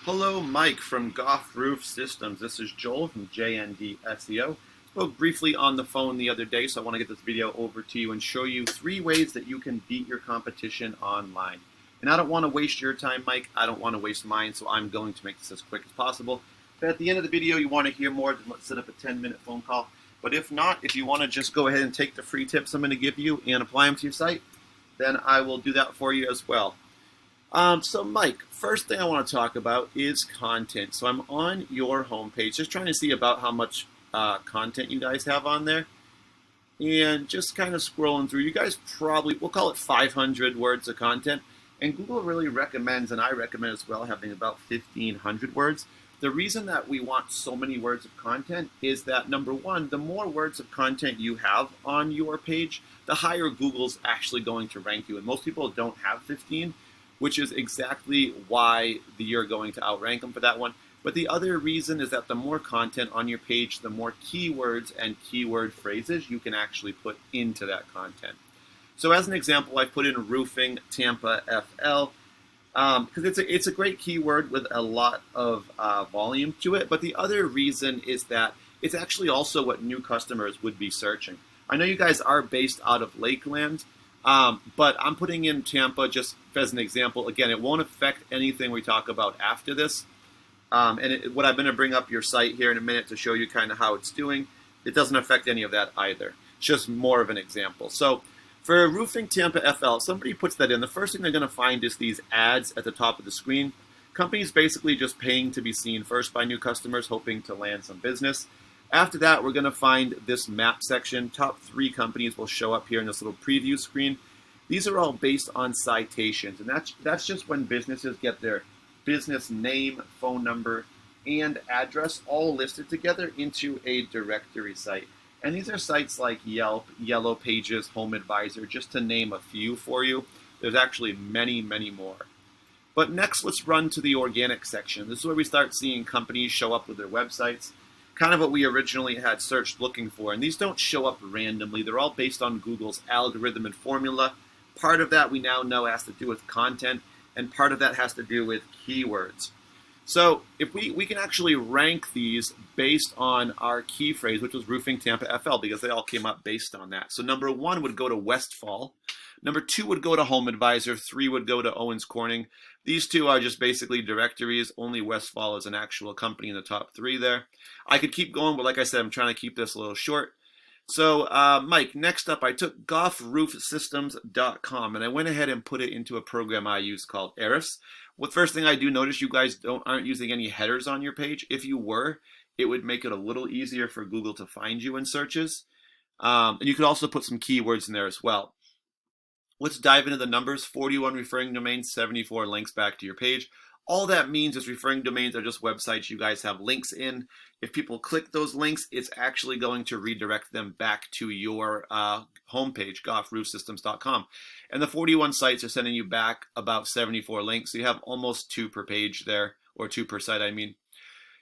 Hello, Mike from Goff Roof Systems. This is Joel from JND SEO. Spoke briefly on the phone the other day, so I want to get this video over to you and show you 3 ways that you can beat your competition online. And I don't want to waste your time, Mike. I don't want to waste mine, so I'm going to make this as quick as possible. But at the end of the video, you want to hear more, then let's set up a 10-minute phone call. But if not, if you want to just go ahead and take the free tips I'm going to give you and apply them to your site, then I will do that for you as well. So Mike, first thing I want to talk about is content. So I'm on your homepage, just trying to see about how much content you guys have on there. And just kind of scrolling through, you guys probably, we'll call it 500 words of content. And Google really recommends, and I recommend as well, having about 1,500 words. The reason that we want so many words of content is that, number one, the more words of content you have on your page, the higher Google's actually going to rank you. And most people don't have 15, which is exactly why you're going to outrank them for that one. But the other reason is that the more content on your page, the more keywords and keyword phrases you can actually put into that content. So as an example, I put in roofing Tampa FL because it's a great keyword with a lot of volume to it. But the other reason is that it's actually also what new customers would be searching. I know you guys are based out of Lakeland, but I'm putting in Tampa just as an example. Again, it won't affect anything we talk about after this. What I'm going to bring up your site here in a minute to show you kind of how it's doing, it doesn't affect any of that either. It's just more of an example. So for roofing Tampa FL, somebody puts that in. The first thing they're going to find is these ads at the top of the screen. Companies basically just paying to be seen first by new customers, hoping to land some business. After that, we're going to find this map section. Top 3 companies will show up here in this little preview screen. These are all based on citations, and that's just when businesses get their business name, phone number, and address all listed together into a directory site. And these are sites like Yelp, Yellow Pages, Home Advisor, just to name a few for you. There's actually many, many more. But next, let's run to the organic section. This is where we start seeing companies show up with their websites, kind of what we originally had searched looking for. And these don't show up randomly. They're all based on Google's algorithm and formula. Part of that we now know has to do with content, and part of that has to do with keywords. So if we can actually rank these based on our key phrase, which was roofing Tampa FL, because they all came up based on that. So number 1 would go to Westfall. Number 2 would go to Home Advisor. 3 would go to Owens Corning. These 2 are just basically directories. Only Westfall is an actual company in the top 3 there. I could keep going, but like I said, I'm trying to keep this a little short. So, Mike, next up, I took goffroofsystems.com and I went ahead and put it into a program I use called Ahrefs. Well, first thing I do notice, you guys aren't using any headers on your page. If you were, it would make it a little easier for Google to find you in searches. And you could also put some keywords in there as well. Let's dive into the numbers. 41 referring domains, 74 links back to your page. All that means is referring domains are just websites you guys have links in. If people click those links, it's actually going to redirect them back to your homepage, goffroofsystems.com. And the 41 sites are sending you back about 74 links. So you have almost 2 per page there, or 2 per site, I mean.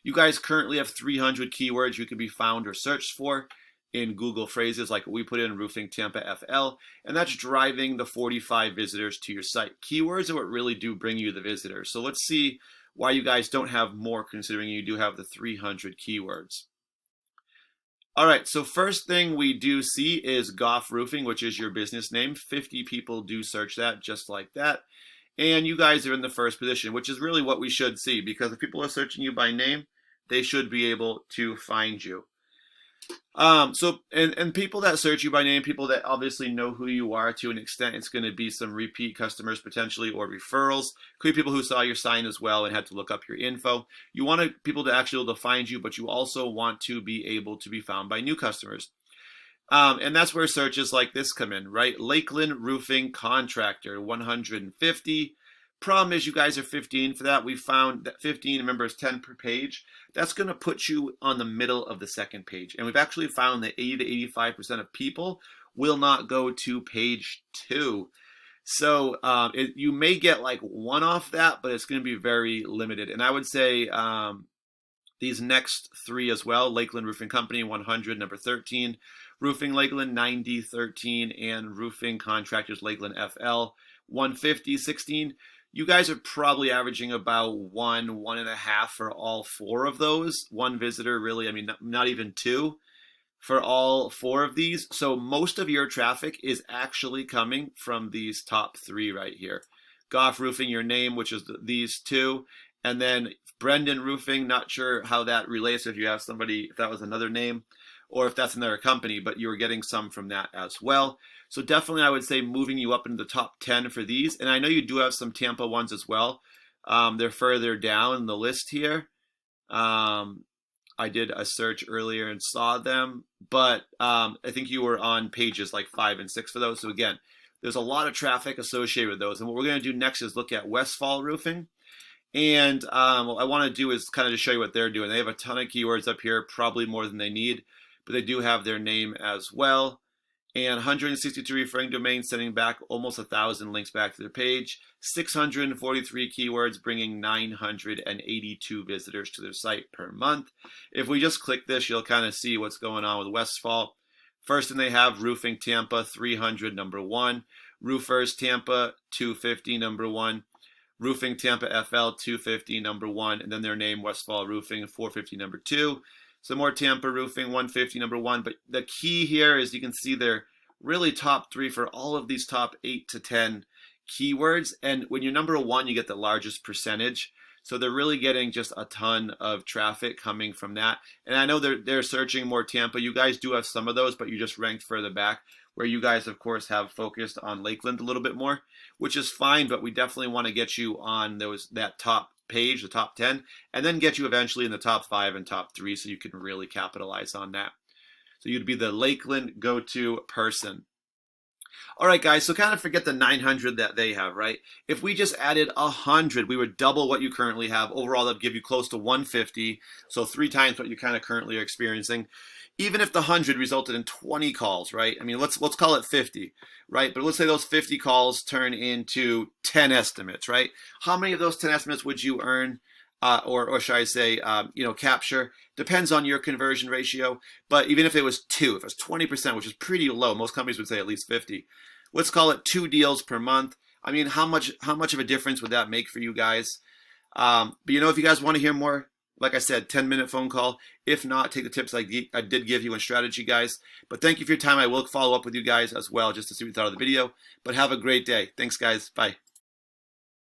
You guys currently have 300 keywords you can be found or searched for in Google phrases like we put in roofing Tampa FL, and that's driving the 45 visitors to your site. Keywords are what really do bring you the visitors. So let's see why you guys don't have more, considering you do have the 300 keywords. All right, so first thing we do see is Goff Roofing, which is your business name. 50 people do search that just like that. And you guys are in the first position, which is really what we should see, because if people are searching you by name, they should be able to find you. And people that search you by name, people that obviously know who you are to an extent, it's going to be some repeat customers potentially, or referrals. Could be people who saw your sign as well and had to look up your info. You want people to actually be able to find you, but you also want to be able to be found by new customers. And that's where searches like this come in, right? Lakeland Roofing Contractor, 150. Problem is you guys are 15 for that. We found that 15, remember, is 10 per page. That's going to put you on the middle of the second page. And we've actually found that 80 to 85% of people will not go to page 2. So you may get like 1 off that, but it's going to be very limited. And I would say these next 3 as well, Lakeland Roofing Company, 100, number 13. Roofing Lakeland, 90, 13. And Roofing Contractors Lakeland FL, 150, 16. You guys are probably averaging about 1.5 for all 4 of those. 1 visitor, really, I mean, not even 2 for all 4 of these. So most of your traffic is actually coming from these top 3 right here. Goff Roofing, your name, which is these 2. And then Brendan Roofing, not sure how that relates if you have somebody, if that was another name, or if that's another company, but you were getting some from that as well. So definitely I would say moving you up into the top 10 for these. And I know you do have some Tampa ones as well. They're further down the list here. I did a search earlier and saw them, but I think you were on pages like 5 and 6 for those. So again, there's a lot of traffic associated with those. And what we're going to do next is look at Westfall Roofing. And what I want to do is kind of just show you what they're doing. They have a ton of keywords up here, probably more than they need, but they do have their name as well. And 163 referring domains, sending back almost 1,000 links back to their page. 643 keywords, bringing 982 visitors to their site per month. If we just click this, you'll kind of see what's going on with Westfall. First thing they have, Roofing Tampa, 300, number 1. Roofers Tampa, 250, number 1. Roofing Tampa FL, 250, number 1. And then their name, Westfall Roofing, 450, number 2. Some more Tampa Roofing, 150, number 1. But the key here is you can see they're really top 3 for all of these top 8 to 10 keywords. And when you're number 1, you get the largest percentage. So they're really getting just a ton of traffic coming from that. And I know they're searching more Tampa. You guys do have some of those, but you just ranked further back, where you guys, of course, have focused on Lakeland a little bit more, which is fine, but we definitely want to get you on that top page, the top 10, and then get you eventually in the top 5 and top 3 so you can really capitalize on that. So you'd be the Lakeland go-to person. All right, guys, so kind of forget the 900 that they have, right? If we just added 100, we would double what you currently have. Overall, that'd give you close to 150, so 3 times what you kind of currently are experiencing. Even if the 100 resulted in 20 calls, right? I mean, let's call it 50, right? But let's say those 50 calls turn into 10 estimates, right? How many of those 10 estimates would you earn, or should I say, capture? Depends on your conversion ratio. But even if it was 2, if it was 20%, which is pretty low, most companies would say at least 50. Let's call it 2 deals per month. I mean, how much of a difference would that make for you guys? But if you guys want to hear more, like I said, 10-minute phone call. If not, take the tips I did give you in strategy, guys. But thank you for your time. I will follow up with you guys as well just to see what you thought of the video. But have a great day. Thanks, guys. Bye.